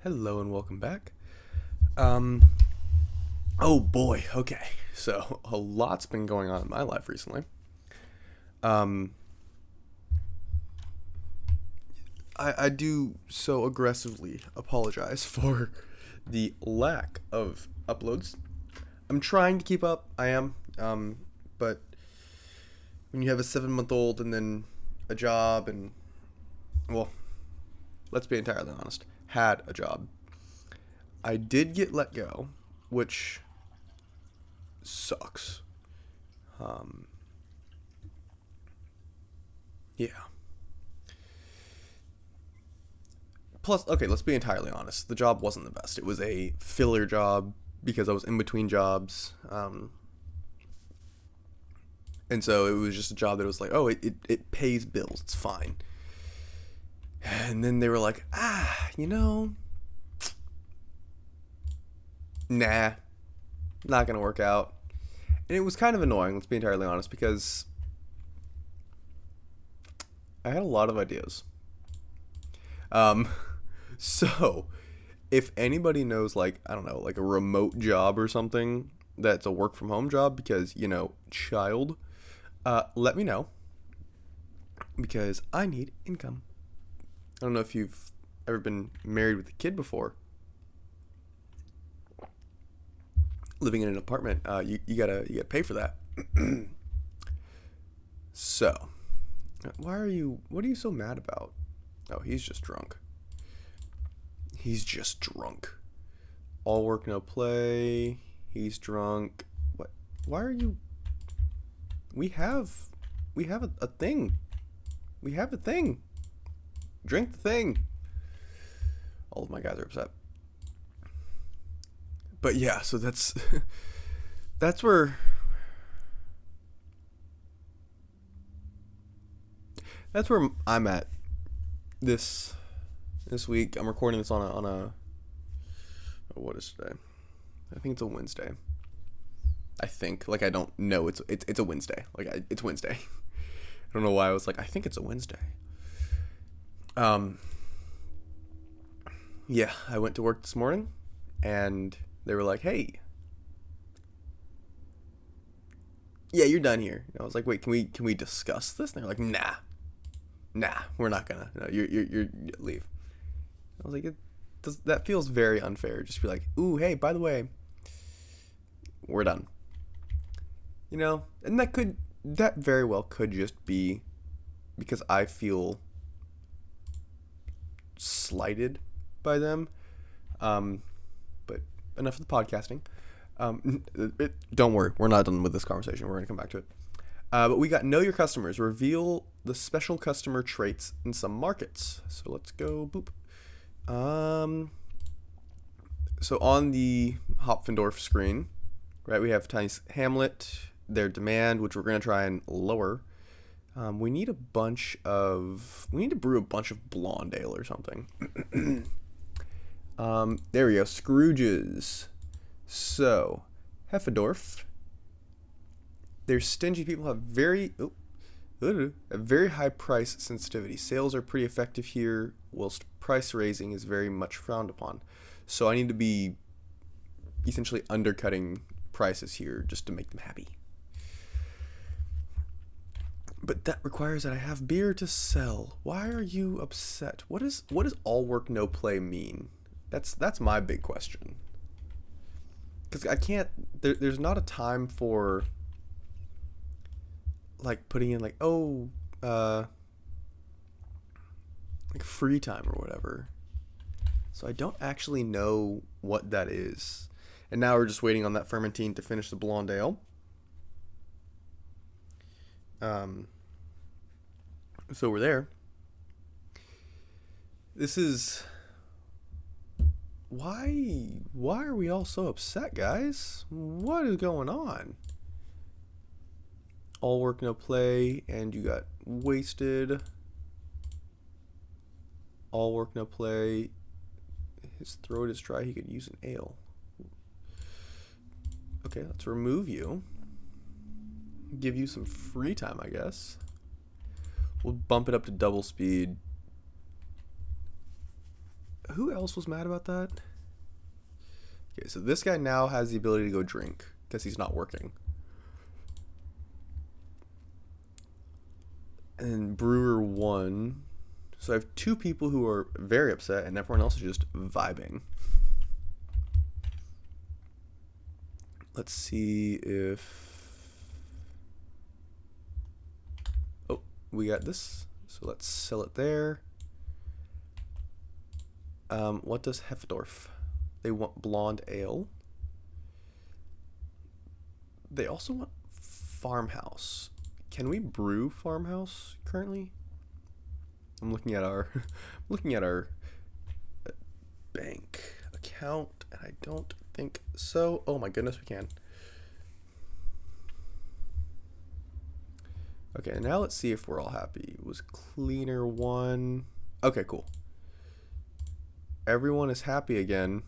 Hello and welcome back. Um, oh boy, okay. So a lot's been going on in my life recently. Um, I do so aggressively apologize for the lack of uploads. I'm trying to keep up. I am. But when you have a 7 month old and then a job and well, let's be entirely honest, had a job. I did get let go, which sucks. Um, yeah. Plus, okay, let's be entirely honest. The job wasn't the best. It was a filler job because I was in between jobs. And so it was just a job that was like, oh, it pays bills. It's fine. And then they were like, nah, not going to work out. And it was kind of annoying, let's be entirely honest, because I had a lot of ideas. Um, so if anybody knows, like, I don't know, like a remote job or something that's a work from home job because, child, let me know because I need income. I don't know if you've ever been married with a kid before. Living in an apartment, you gotta pay for that. So, what are you so mad about? Oh, he's just drunk. He's just drunk. All work, no play. He's drunk. What? Why are you? We have, we have a thing. We have a thing. Drink the thing. All of my guys are upset. But yeah, so that's that's where that's where I'm at this week. I'm recording this on a what is today? I think it's a Wednesday. I think I don't know. It's a Wednesday. It's Wednesday. I don't know why I was like I think it's a Wednesday. Um. Yeah, I went to work this morning, and they were like, "Hey, yeah, you're done here." And I was like, "Wait, can we discuss this?" And they're like, "Nah, we're not gonna. No, you're leave." I was like, that feels very unfair. Just be like, "Ooh, hey, by the way, we're done." And that very well could just be because I feel slighted by them. Um, but enough of the podcasting. Don't worry, we're not done with this conversation. We're gonna come back to it. But we got know your customers. Reveal the special customer traits in some markets. So let's go. Boop. So on the Hopfendorf screen, right, we have Tiny's Hamlet, their demand, which we're gonna try and lower. We need to brew a bunch of blonde ale or something. There we go. Scrooges. So, Heffendorf. Their stingy people have a very high price sensitivity. Sales are pretty effective here, whilst price raising is very much frowned upon. So I need to be essentially undercutting prices here just to make them happy. But that requires that I have beer to sell. Why are you upset? What does all work no play mean? That's my big question. Because I can't. There's not a time for like putting in like like free time or whatever. So I don't actually know what that is. And now we're just waiting on that fermentine to finish the blonde ale. So we're there. This is why are we all so upset, guys? What is going on? All work no play, and you got wasted. All work no play. His throat is dry. He could use an ale. Okay, let's remove you. Give you some free time, I guess. We'll bump it up to double speed. Who else was mad about that? Okay, so this guy now has the ability to go drink because he's not working. And Brewer 1. So I have 2 people who are very upset, and everyone else is just vibing. Let's see if... Oh, we got this. So let's sell it there. What does Heffdorf? They want blonde ale. They also want farmhouse. Can we brew farmhouse currently? I'm looking at our bank account, and I don't think so. Oh my goodness, we can. Okay, now let's see if we're all happy. It was cleaner 1. Okay, cool. Everyone is happy again.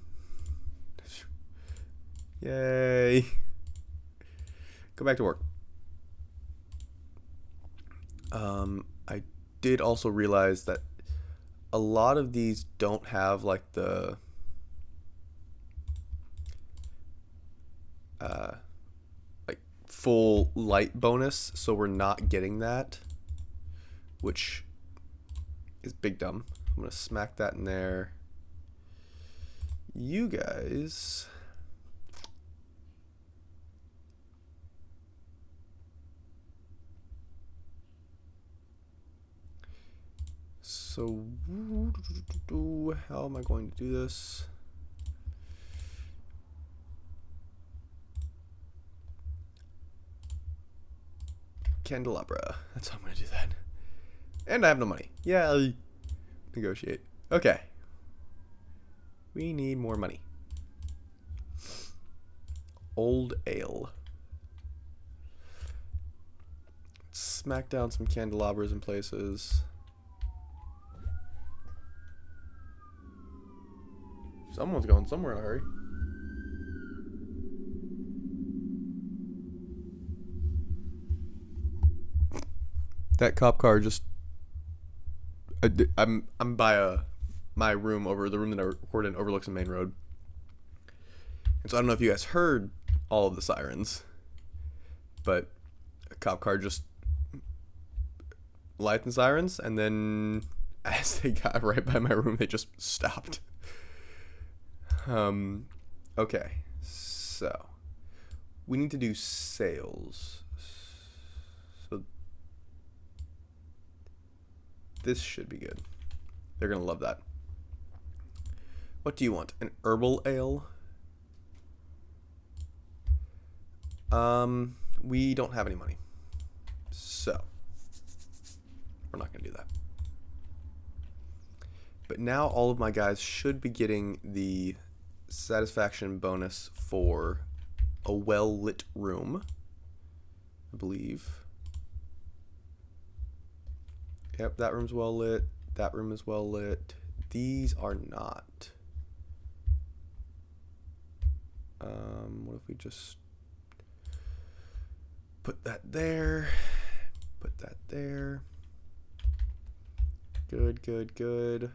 Yay. Go back to work. I did also realize that a lot of these don't have like the like full light bonus, so we're not getting that, which is big dumb. I'm gonna smack that in there. You guys, so how am I going to do this? Candelabra. That's how I'm going to do that. And I have no money. Yeah, negotiate. Okay. We need more money. Old ale. Smack down some candelabras in places. Someone's going somewhere in a hurry. That cop car just... I'm by my room over the room that I record in overlooks the main road. And so I don't know if you guys heard all of the sirens, but a cop car just lighted the sirens, and then as they got right by my room, they just stopped. Okay, so we need to do sales. So this should be good. They're gonna love that. What do you want? An herbal ale? We don't have any money, so we're not gonna do that. But now all of my guys should be getting the satisfaction bonus for a well-lit room, I believe. Yep, that room's well lit. That room is well lit. These are not. What if we just put that there? Put that there. Good, good, good.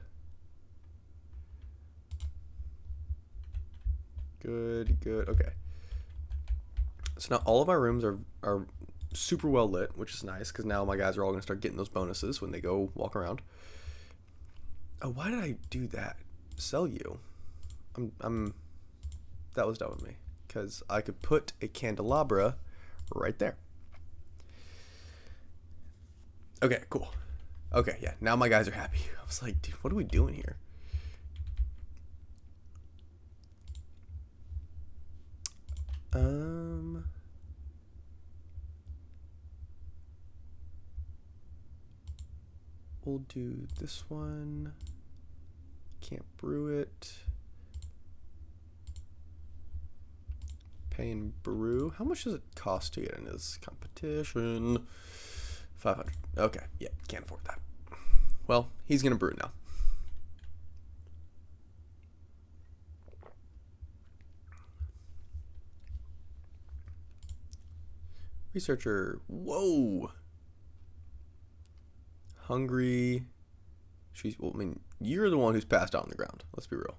Good, good. Okay. So now all of our rooms are super well lit, which is nice because now my guys are all going to start getting those bonuses when they go walk around. Oh, why did I do that? Sell you. That was dumb of me because I could put a candelabra right there. Okay, cool. Okay, yeah. Now my guys are happy. I was like, dude, what are we doing here? We'll do this one. Can't brew it. Pay and brew. How much does it cost to get in this competition? 500. Okay, yeah, can't afford that. Well, he's gonna brew now. Researcher. Whoa. Hungry. Well, I mean, you're the one who's passed out on the ground. Let's be real.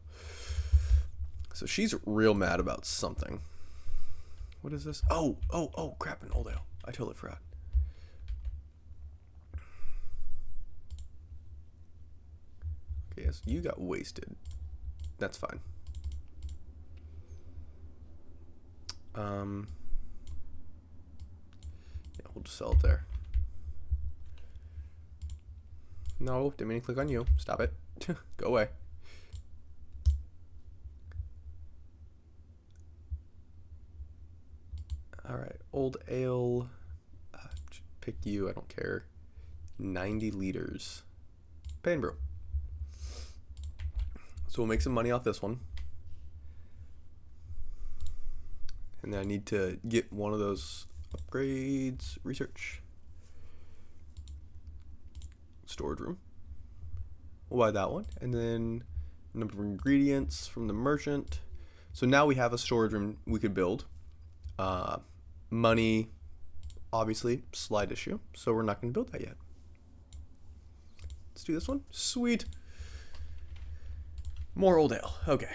So she's real mad about something. What is this? Oh, crap, an old ale. I totally forgot. Okay, yes, you got wasted. That's fine. Yeah, we'll just sell it there. No, didn't mean to click on you. Stop it. Go away. Alright, old ale. Pick you, I don't care. 90 liters. Pay and brew. So we'll make some money off this one. And then I need to get one of those upgrades. Research. Storage room. We'll buy that one. And then number of ingredients from the merchant. So now we have a storage room we could build. Money, obviously, slight issue. So we're not going to build that yet. Let's do this one. Sweet. More old ale. Okay.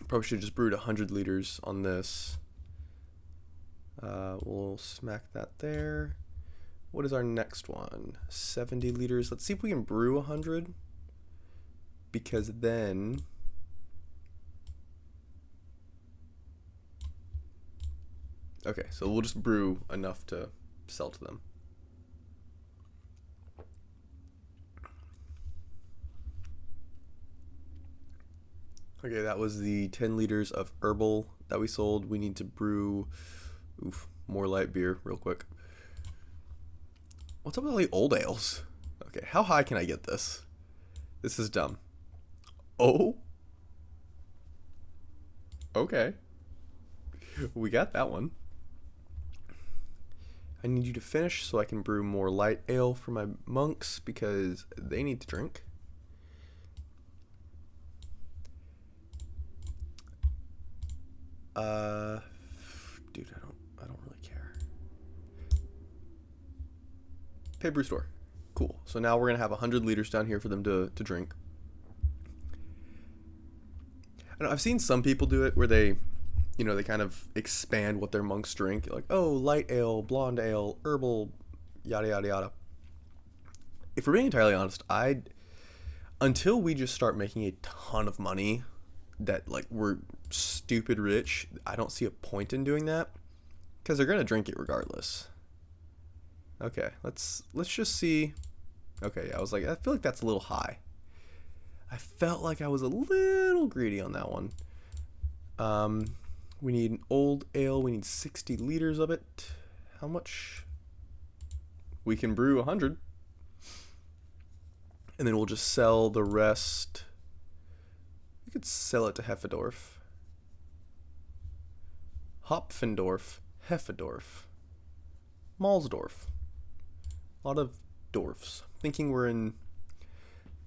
Probably should have just brewed 100 liters on this. We'll smack that there. What is our next one? 70 liters. Let's see if we can brew 100. Because then... Okay, so we'll just brew enough to sell to them. Okay, that was the 10 liters of herbal that we sold. We need to brew more light beer real quick. What's up with all the old ales? Okay, how high can I get this? This is dumb. Oh? Okay. We got that one. I need you to finish so I can brew more light ale for my monks because they need to drink. Dude, I don't really care. Pay brew store. Cool. So now we're gonna have 100 liters down here for them to drink. I know, I've seen some people do it where they kind of expand what their monks drink. Like, oh, light ale, blonde ale, herbal, yada, yada, yada. If we're being entirely honest, until we just start making a ton of money that, like, we're stupid rich, I don't see a point in doing that because they're going to drink it regardless. Okay, let's just see. Okay, I was like, I feel like that's a little high. I felt like I was a little greedy on that one. We need an old ale. We need 60 liters of it. How much? We can brew 100. And then we'll just sell the rest. We could sell it to Heffendorf. Hopfendorf. Heffendorf. Malsdorf. A lot of dwarfs. Thinking we're in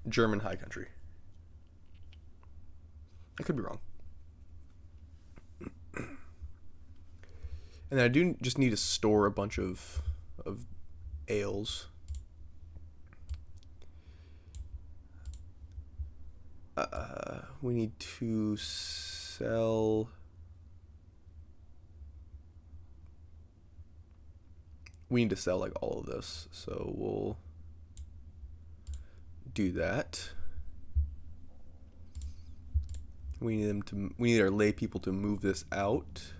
German high country. I could be wrong. And then I do just need to store a bunch of ales. We need to sell... We need to sell like all of this, so we'll do that. We need our lay people to move this out.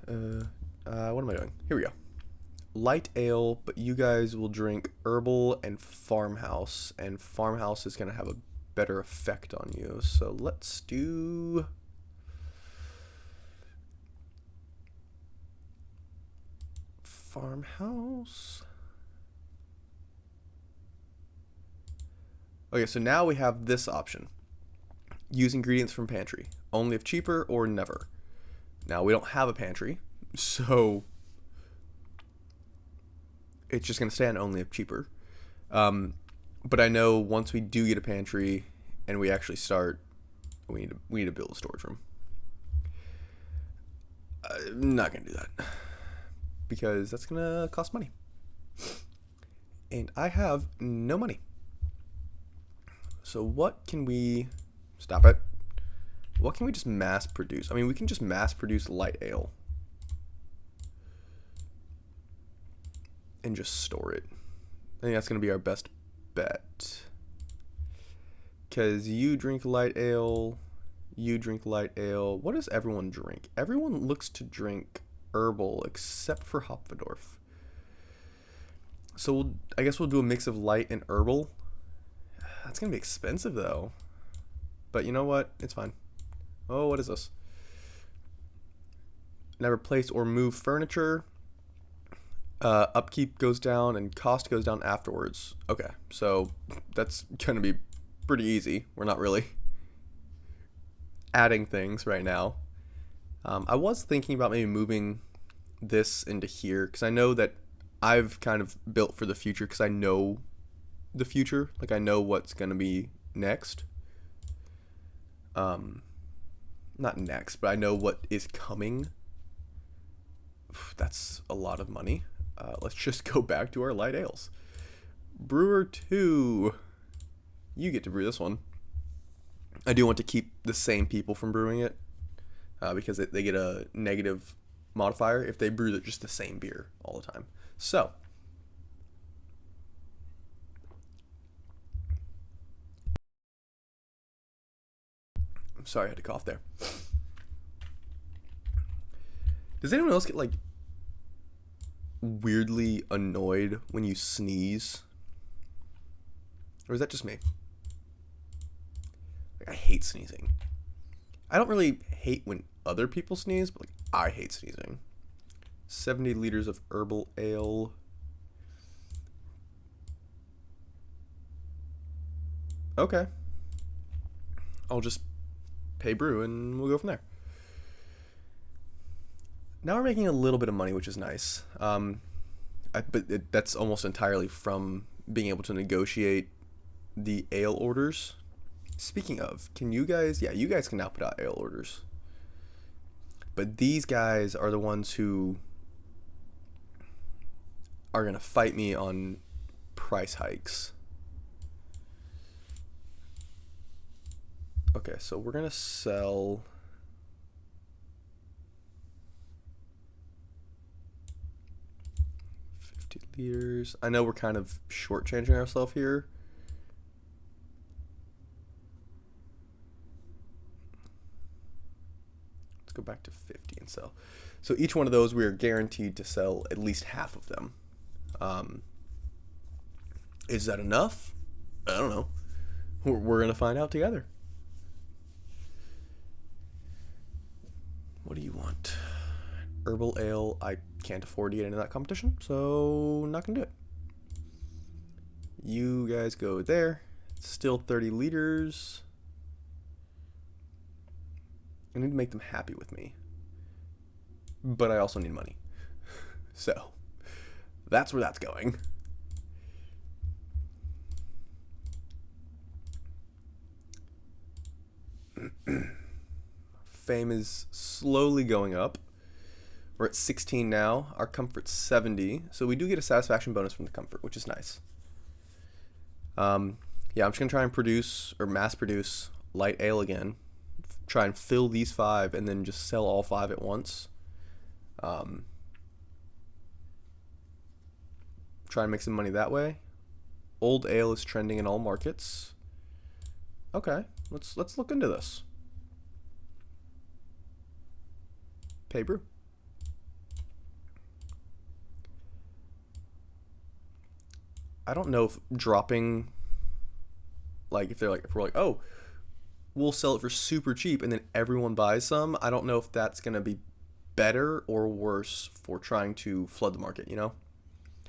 What am I doing? Here we go. Light ale, but you guys will drink herbal and farmhouse, and farmhouse is going to have a better effect on you. So let's do... farmhouse. Okay, so now we have this option. Use ingredients from pantry. Only if cheaper or never. Now, we don't have a pantry, so it's just going to stand only if cheaper. But I know once we do get a pantry and we actually start, we need to build a storage room. I'm not going to do that. because that's gonna cost money. And I have no money. So what can we... Stop it. What can we just mass produce? I mean, we can just mass produce light ale. And just store it. I think that's going to be our best bet. Because you drink light ale. You drink light ale. What does everyone drink? Everyone looks to drink herbal except for Hopfendorf. So I guess we'll do a mix of light and herbal. That's going to be expensive though. But you know what? It's fine. Oh, what is this? Never place or move furniture. Upkeep goes down and cost goes down afterwards. Okay, so that's going to be pretty easy. We're not really adding things right now. I was thinking about maybe moving this into here because I know that I've kind of built for the future because I know the future. Like I know what's going to be next. Not next, but I know what is coming. That's a lot of money. Let's just go back to our light ales. Brewer 2. You get to brew this one. I do want to keep the same people from brewing it because they get a negative modifier if they brew just the same beer all the time. So, I'm sorry I had to cough there. Does anyone else get like weirdly annoyed when you sneeze? Or is that just me? Like, I hate sneezing. I don't really hate when other people sneeze, but like I hate sneezing. 70 liters of herbal ale. Okay. I'll just pay brew and we'll go from there. Now we're making a little bit of money, which is nice. That's almost entirely from being able to negotiate the ale orders. Speaking of, can you guys... Yeah, you guys can now put out ale orders. But these guys are the ones who are going to fight me on price hikes. Okay, so we're going to sell... liters. I know we're kind of shortchanging ourselves here. Let's go back to 50 and sell. So each one of those we are guaranteed to sell at least half of them. Is that enough? I don't know. We're going to find out together. What do you want? Herbal ale, I can't afford to get into that competition, so not gonna do it. You guys go there. It's still 30 liters. I need to make them happy with me. But I also need money. So, that's where that's going. Fame is slowly going up. We're at 16 now. Our comfort's 70. So we do get a satisfaction bonus from the comfort, which is nice. Yeah, I'm just going to try and produce or mass produce light ale again. Try and fill these 5 and then just sell all 5 at once. Try and make some money that way. Old ale is trending in all markets. Okay, let's look into this. Pay brew. I don't know if dropping, like if we're like, oh, we'll sell it for super cheap and then everyone buys some. I don't know if that's going to be better or worse for trying to flood the market, you know?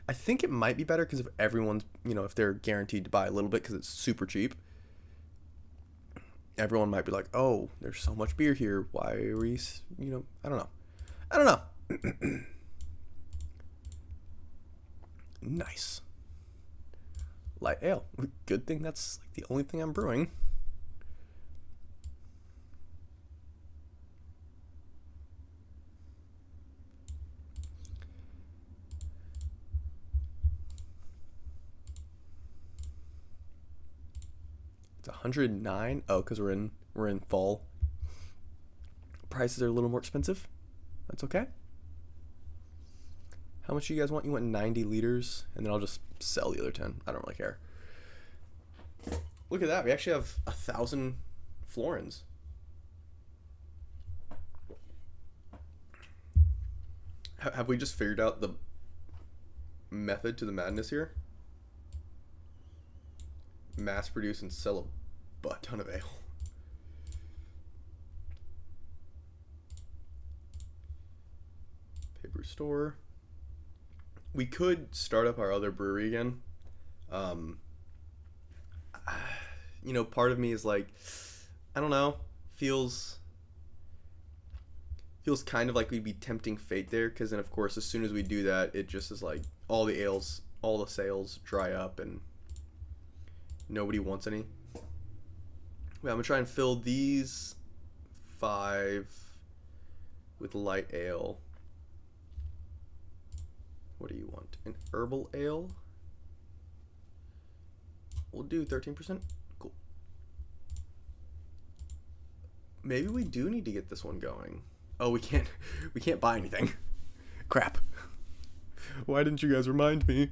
I think it might be better because if everyone's, if they're guaranteed to buy a little bit because it's super cheap, everyone might be like, oh, there's so much beer here. Why are we, I don't know. Nice. Light ale. Good thing that's like the only thing I'm brewing. 109. Oh, because we're in fall. Prices are a little more expensive. That's okay. How much do you guys want? You want 90 liters, and then I'll just sell the other 10. I don't really care. Look at that. We actually have 1,000 florins. Have we just figured out the method to the madness here? Mass produce and sell a butt ton of ale. Paper store. We could start up our other brewery again. You know, part of me is like, I don't know, feels kind of like we'd be tempting fate there, because then of course as soon as we do that, it just is like all the sales dry up and nobody wants any. Well, I'm gonna try and fill these 5 with light ale. What do you want? An herbal ale? We'll do 13%. Cool. Maybe we do need to get this one going. Oh, we can't buy anything. Crap. Why didn't you guys remind me?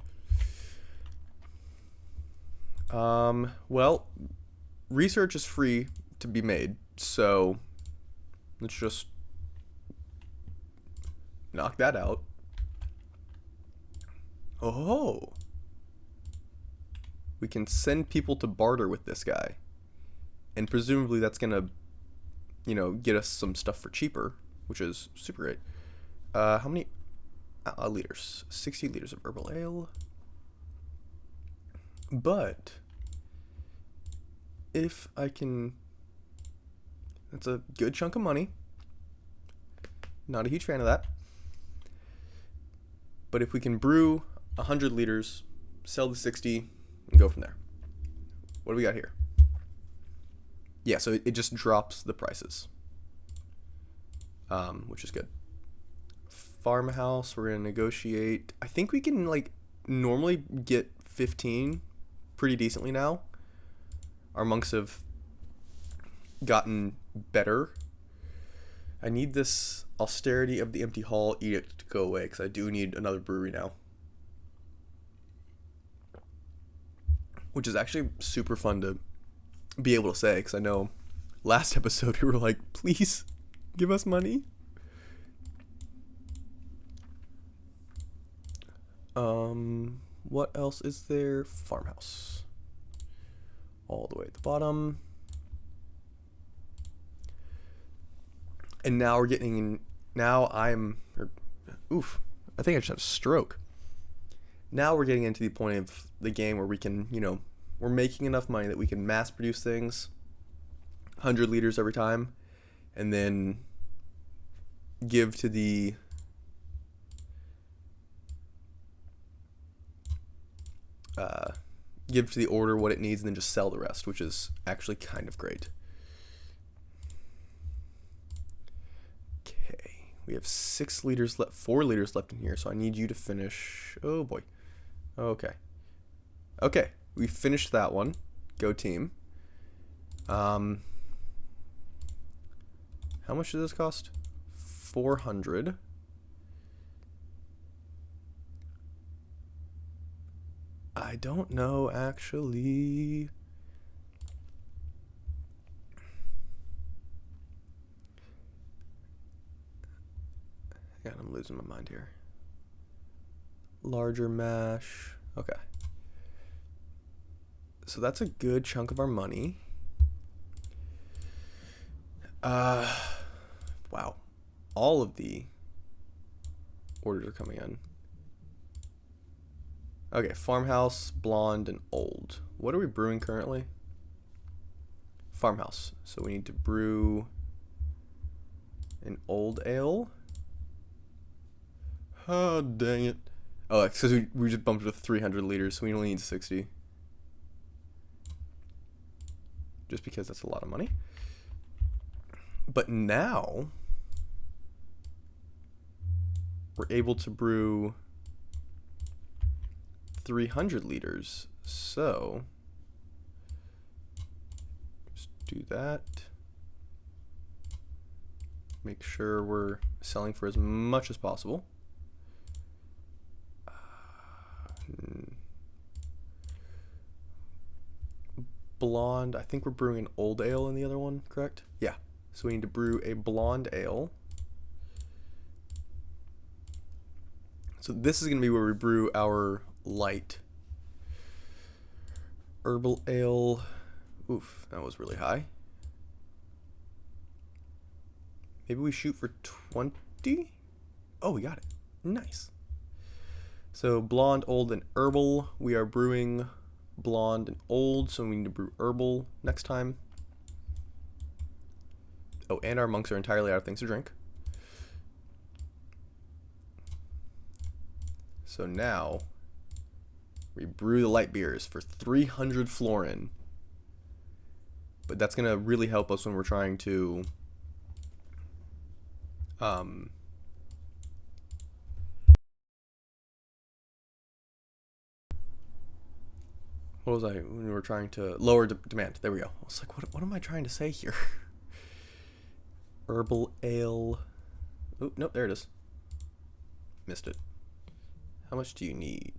Well, research is free to be made, so let's just knock that out. Oh, we can send people to barter with this guy, and presumably that's gonna, you know, get us some stuff for cheaper, which is super great. How many liters? 60 liters of herbal ale. But if I can, that's a good chunk of money. Not a huge fan of that. But if we can brew 100 liters, sell the 60, and go from there. What do we got here? Yeah, so it just drops the prices, which is good. Farmhouse, we're going to negotiate. I think we can, like, normally get 15 pretty decently now. Our monks have gotten better. I need this austerity of the empty hall edict to go away, because I do need another brewery now. Which is actually super fun to be able to say, because I know last episode we were like, please give us money. What else is there? Farmhouse. All the way at the bottom. And now we're getting, I think I just had a stroke. Now we're getting into the point of the game where we can, you know, we're making enough money that we can mass produce things, 100 liters every time, and then give to the order what it needs, and then just sell the rest, which is actually kind of great. Okay, we have 4 liters left in here, so I need you to finish. Oh boy. Okay, we finished that one. Go team. How much does this cost? 400. I don't know, actually. Yeah, I'm losing my mind here. Larger mash. Okay. So that's a good chunk of our money. Wow. All of the orders are coming in. Okay, farmhouse, blonde, and old. What are we brewing currently? Farmhouse. So we need to brew an old ale. Oh, dang it. Oh, because we just bumped it to 300 liters, so we only need 60. Just because that's a lot of money. But now we're able to brew 300 liters. So do that. Make sure we're selling for as much as possible. Blonde, I think we're brewing an old ale in the other one, correct? Yeah. So we need to brew a blonde ale. So this is going to be where we brew our light herbal ale. Oof, that was really high. Maybe we shoot for 20? Oh, we got it. Nice. So blonde, old, and herbal. We are brewing blonde and old, so we need to brew herbal next time. Oh, and our monks are entirely out of things to drink. So now we brew the light beers for 300 florin. But that's going to really help us when we're trying to what was I when we were trying to lower demand? There we go. I was like, what am I trying to say here? Herbal ale. Oh, nope, there it is. Missed it. How much do you need?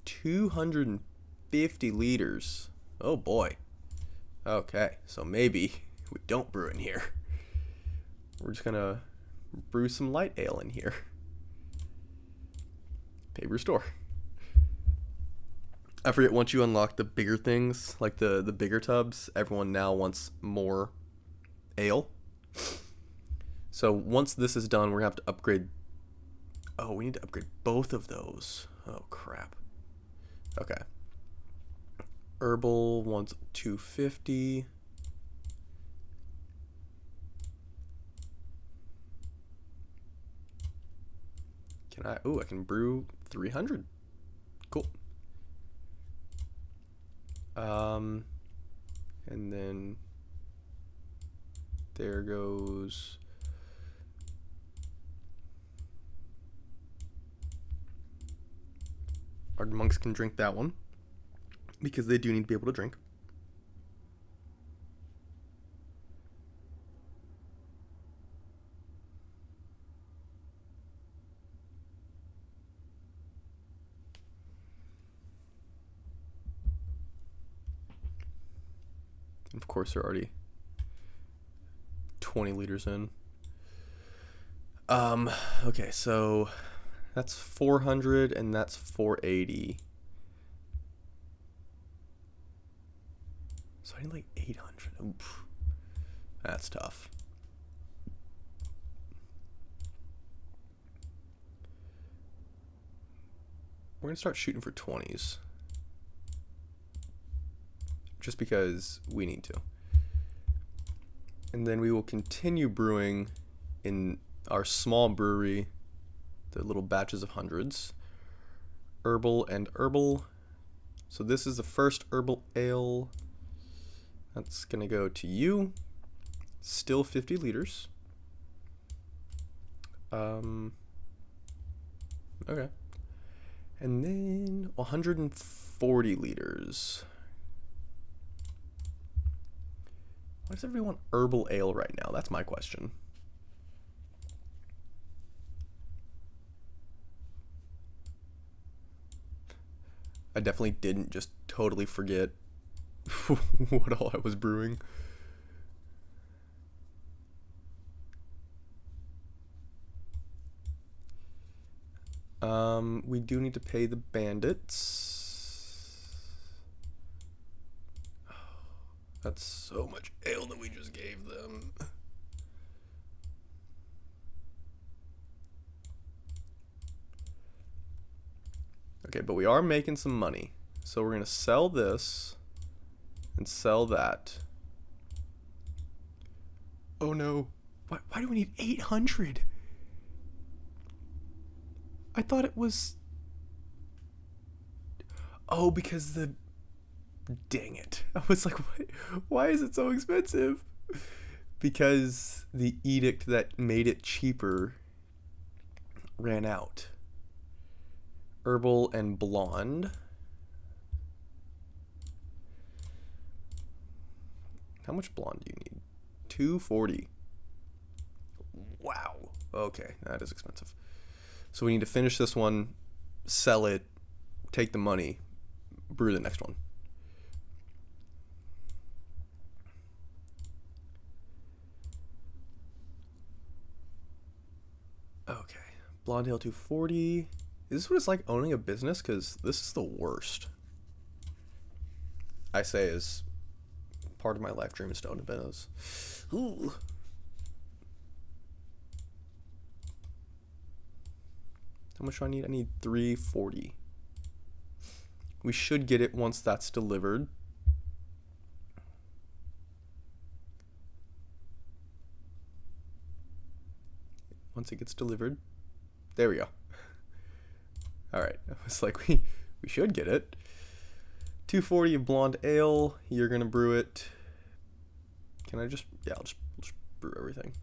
250 liters. Oh boy. Okay, so maybe we don't brew in here. We're just gonna brew some light ale in here. Paper store. I forget, once you unlock the bigger things, like the bigger tubs, everyone now wants more ale. So once this is done, we're gonna have to upgrade. Oh, we need to upgrade both of those. Oh crap. Okay. Herbal wants 250. Can I? Oh, I can brew 300. Cool. And then there goes our monks can drink that one because they do need to be able to drink. Of course, they're already 20 liters in. Okay, so that's 400 and that's 480. So I need like 800. Oof. That's tough. We're gonna start shooting for 20s. Just because we need to. And then we will continue brewing in our small brewery, the little batches of hundreds. Herbal and herbal. So this is the first herbal ale. That's gonna go to you. Still 50 liters. Okay. And then 140 liters. Why does everyone want herbal ale right now? That's my question. I definitely didn't just totally forget what all I was brewing. We do need to pay the bandits. That's so much ale that we just gave them. Okay, but we are making some money. So we're going to sell this and sell that. Oh no. Why do we need 800? I thought it was... Oh, because the... Dang it. I was like, what? Why is it so expensive? Because the edict that made it cheaper ran out. Herbal and blonde. How much blonde do you need? 240. Wow. Okay, that is expensive. So we need to finish this one, sell it, take the money, brew the next one. Okay. Blonde Ale 240. Is this what it's like owning a business? Because this is the worst. I say is part of my life dream is to own a business. Ooh. How much do I need? I need 340. We should get it once that's delivered. Once it gets delivered. There we go. All right. It's like we should get it. 240 of blonde ale. You're going to brew it. Can I just... Yeah, I'll just brew everything.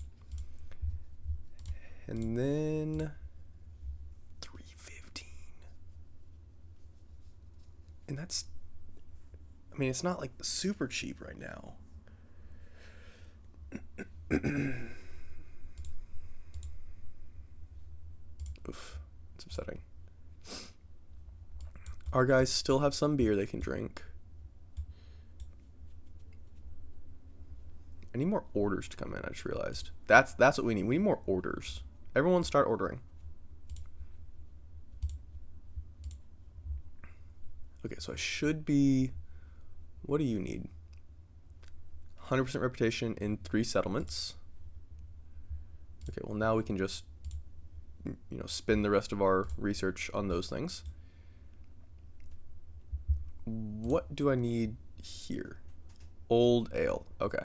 And then... 315. And that's... I mean, it's not like super cheap right now. Oof. It's upsetting. Our guys still have some beer they can drink. I need more orders to come in, I just realized. That's what we need. We need more orders. Everyone start ordering. Okay, so I should be... What do you need? 100% reputation in 3 settlements. Okay, well now we can just, spend the rest of our research on those things. What do I need here? Old ale. Okay.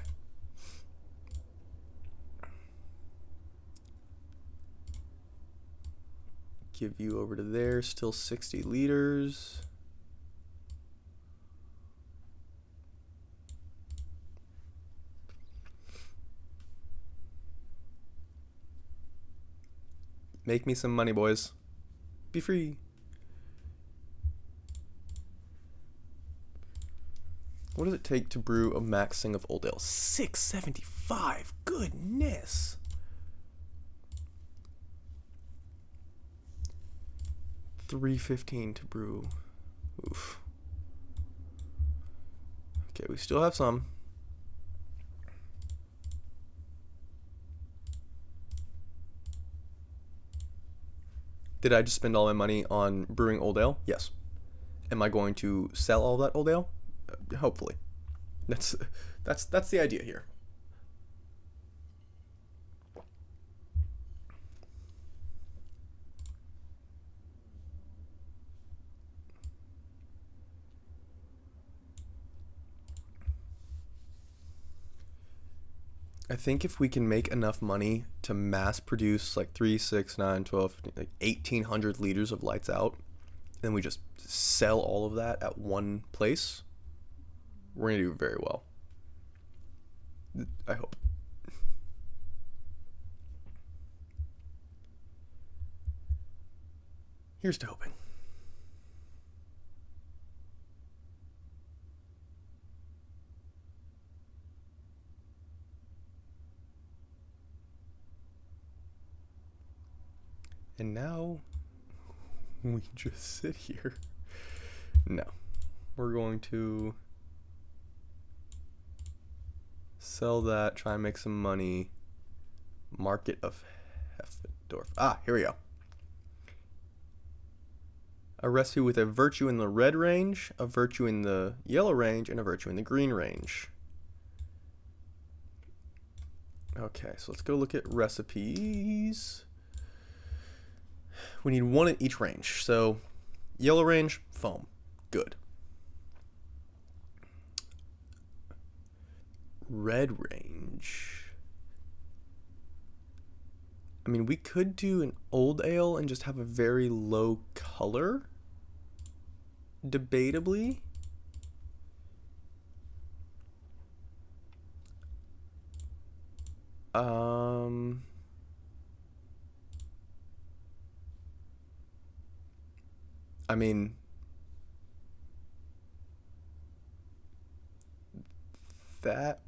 Give you over to there. Still 60 liters. Make me some money, boys. Be free. What does it take to brew a maxing of old ale? 675. Goodness. $3.15 to brew. Oof. Okay, we still have some. Did I just spend all my money on brewing old ale? Yes. Am I going to sell all that old ale? Hopefully. That's the idea here. I think if we can make enough money to mass produce like 3, 6, 9, 12, like 1,800 liters of lights out, and we just sell all of that at one place, we're going to do very well. I hope. Here's to hoping. And now we just sit here. No. We're going to sell that, try and make some money. Market of Heffendorf. Ah, here we go. A recipe with a virtue in the red range, a virtue in the yellow range, and a virtue in the green range. Okay, so let's go look at recipes. We need 1 in each range. So, yellow range, foam. Good. Red range. I mean, we could do an old ale and just have a very low color. Debatably. I mean, that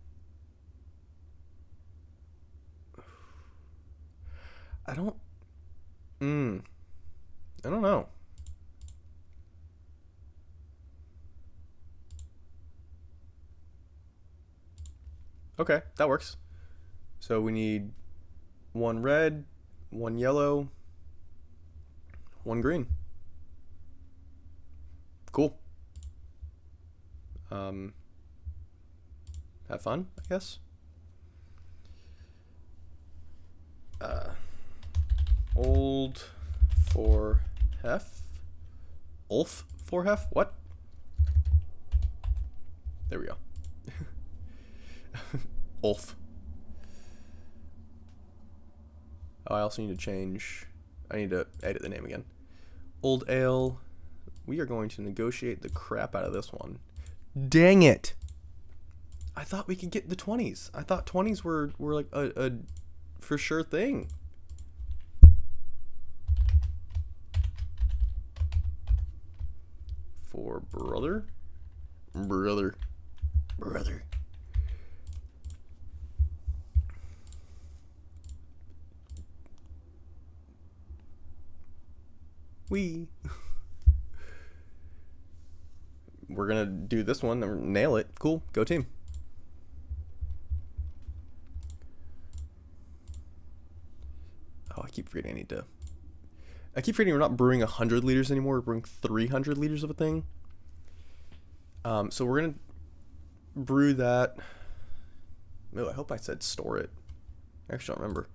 I don't. I don't know. Okay, that works. So we need one red, one yellow, one green. Cool. Have fun, I guess. Old for hef. Ulf for hef? What? There we go. Ulf. Oh, I also need to change. I need to edit the name again. Old Ale. We are going to negotiate the crap out of this one. Dang it! I thought we could get the 20s. I thought 20s were like a for sure thing. For brother? Brother. We're gonna do this one and nail it. Cool. Go team. Oh, I keep forgetting we're not brewing 100 liters anymore. We're brewing 300 liters of a thing. So we're gonna brew that. Oh, I hope I said store it. I actually don't remember.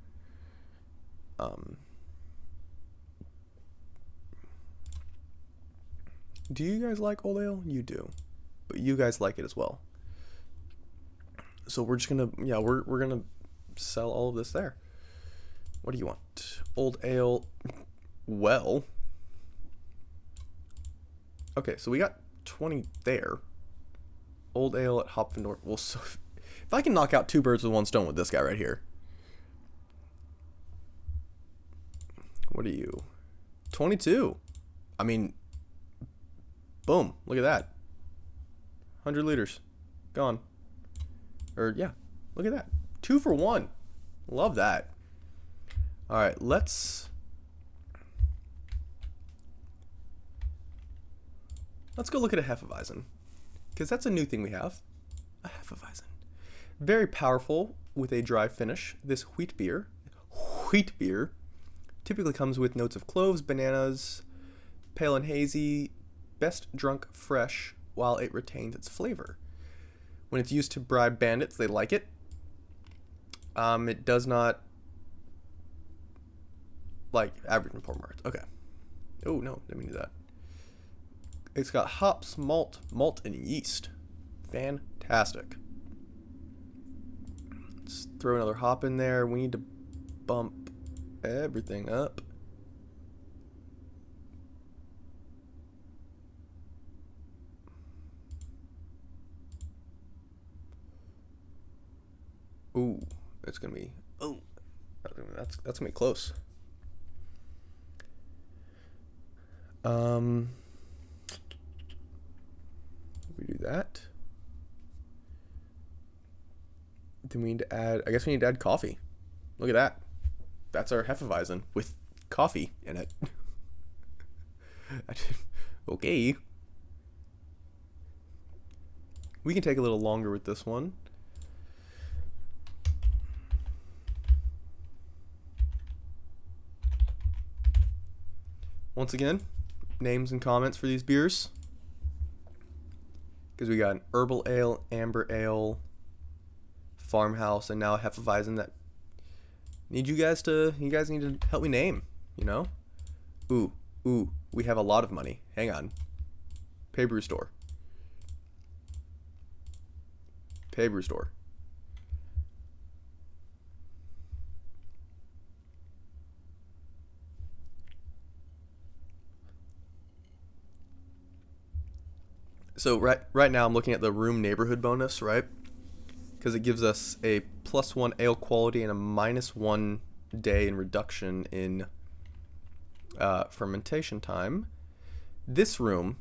Do you guys like old ale? You do, but you guys like it as well. So we're just gonna, we're gonna sell all of this there. What do you want? Old ale. Well, okay, so we got 20 there. Old ale at Hopfendorf. Well, so if I can knock out 2 birds with 1 stone with this guy right here. What are you? 22. I mean, boom, look at that. 100 liters. Gone. Or, yeah, look at that. 2 for 1. Love that. All right, let's go look at a Hefeweizen, because that's a new thing we have. A Hefeweizen. Very powerful with a dry finish. This wheat beer typically comes with notes of cloves, bananas, pale and hazy, best drunk fresh while it retains its flavor. When it's used to bribe bandits, they like it. It does not like average import markets. Okay. Oh no, didn't mean to do that. It's got hops, malt, and yeast. Fantastic. Let's throw another hop in there. We need to bump everything up. Ooh, it's gonna be. Oh, that's gonna be close. We do that. Then we need to add. I guess we need to add coffee. Look at that. That's our Hefeweizen with coffee in it. Okay. We can take a little longer with this one. Once again, names and comments for these beers. Because we got an herbal ale, amber ale, farmhouse, and now a Hefeweizen that you guys need to help me name, you know? Ooh, we have a lot of money. Hang on. Pay brew store. So right now I'm looking at the room neighborhood bonus, right? Because it gives us a +1 ale quality and a -1 day in reduction in fermentation time. This room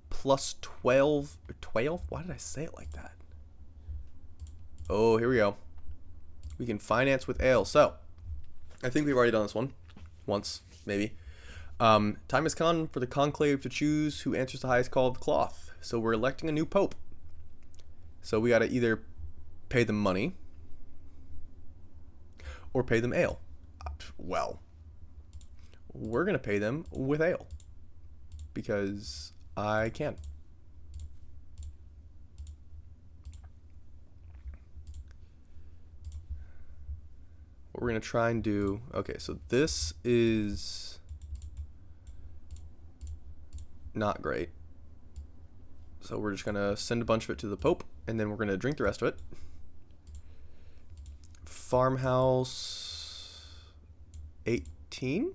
+12. 12? Why did I say it like that? Oh, here we go. We can finance with ale. So, I think we've already done this one. Once, maybe. Time has come for the conclave to choose who answers the highest call of the cloth. So we're electing a new pope. So we gotta either pay them money or pay them ale. Well, we're gonna pay them with ale because I can. What we're gonna try and do, okay, so this is not great. So we're just gonna send a bunch of it to the Pope, and then we're gonna drink the rest of it. Farmhouse 18?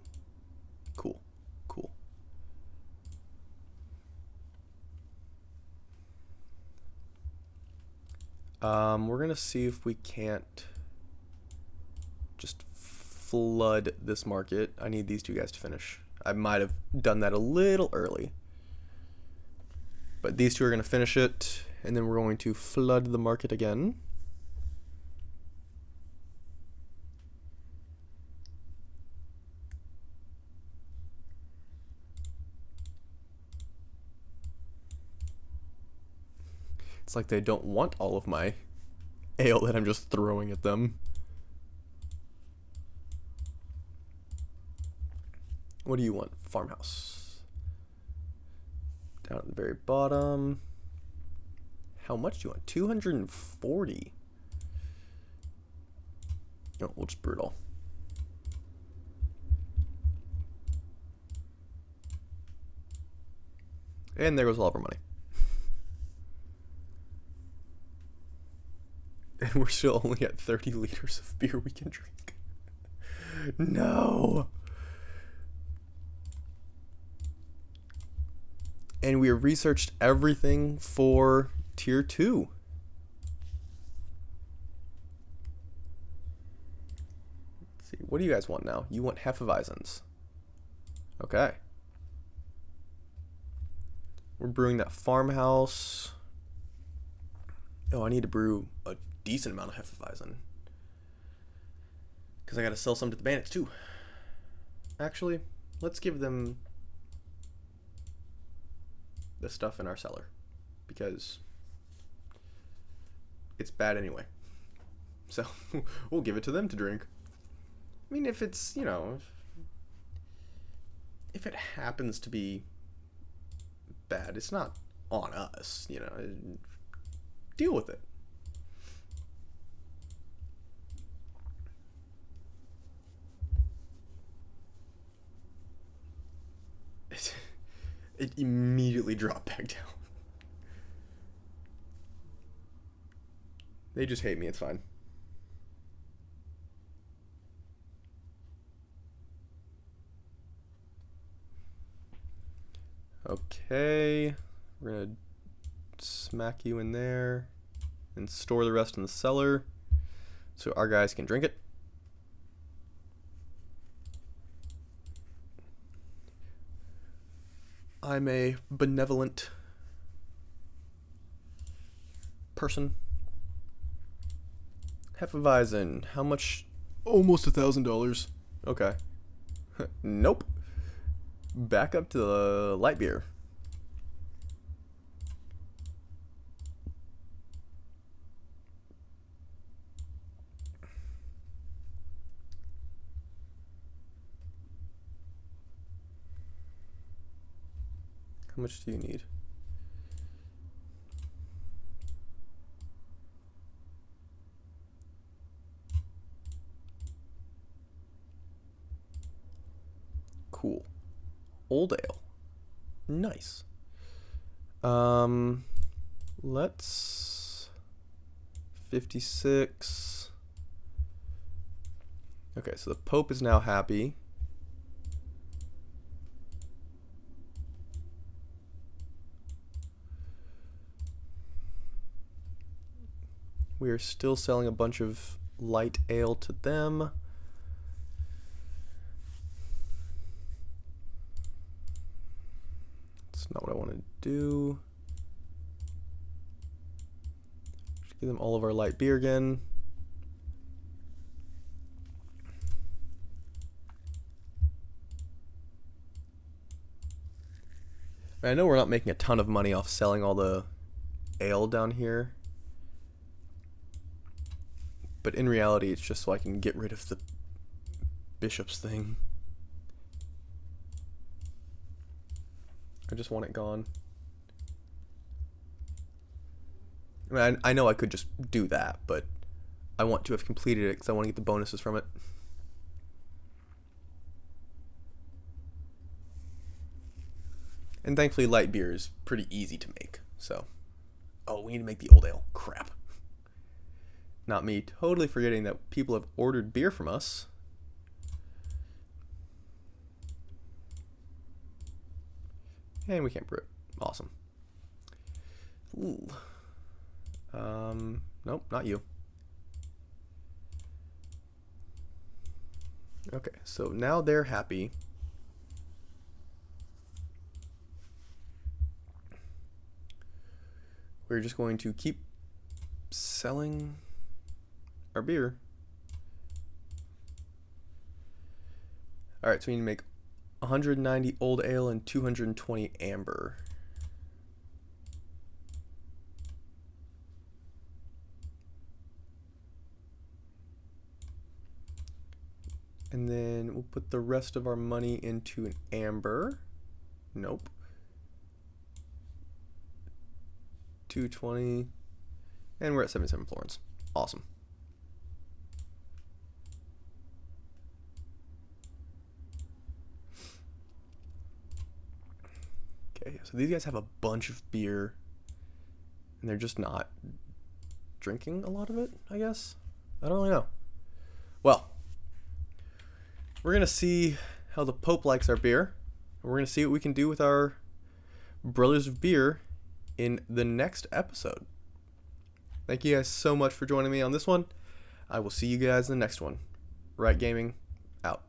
Cool. Cool. We're gonna see if we can't just flood this market. I need these two guys to finish. I might have done that a little early. But these two are going to finish it, and then we're going to flood the market again. It's like they don't want all of my ale that I'm just throwing at them. What do you want? Farmhouse. Down at the very bottom. How much do you want? 240. No, we'll just brew it all. And there goes all of our money. And we're still only at 30 liters of beer we can drink. No. And we have researched everything for tier 2. Let's see. What do you guys want now? You want Hefeweizens. Okay. We're brewing that farmhouse. Oh, I need to brew a decent amount of Hefeweizen. Because I got to sell some to the bandits too. Actually, let's give them the stuff in our cellar, because it's bad anyway. So we'll give it to them to drink. I mean, if it's, you know, if it happens to be bad, it's not on us, you know. Deal with it. It immediately dropped back down. They just hate me, it's fine. Okay, we're gonna smack you in there and store the rest in the cellar so our guys can drink it. I'm a benevolent person. Hefeweizen, how much? Almost $1,000. Okay. Nope. Back up to the light beer. How much do you need? Cool. Old ale. Nice. Let's 56. Okay, so the Pope is now happy. We are still selling a bunch of light ale to them. That's not what I want to do. Just give them all of our light beer again. I know we're not making a ton of money off selling all the ale down here, but in reality it's just so I can get rid of the bishop's thing. I just want it gone. I mean, I know I could just do that, but I want to have completed it because I want to get the bonuses from it. And thankfully light beer is pretty easy to make, so. Oh, we need to make the old ale. Crap. Not me totally forgetting that people have ordered beer from us. And we can't brew it. Awesome. Ooh. Nope, not you. Okay, so now they're happy. We're just going to keep selling our beer. Alright, so we need to make 190 old ale and 220 amber. And then we'll put the rest of our money into an amber. Nope. 220. And we're at 77 florins. Awesome. Okay, so these guys have a bunch of beer, and they're just not drinking a lot of it, I guess. I don't really know. Well, we're going to see how the Pope likes our beer, and we're going to see what we can do with our Brothers of Beer in the next episode. Thank you guys so much for joining me on this one. I will see you guys in the next one. Right Gaming, out.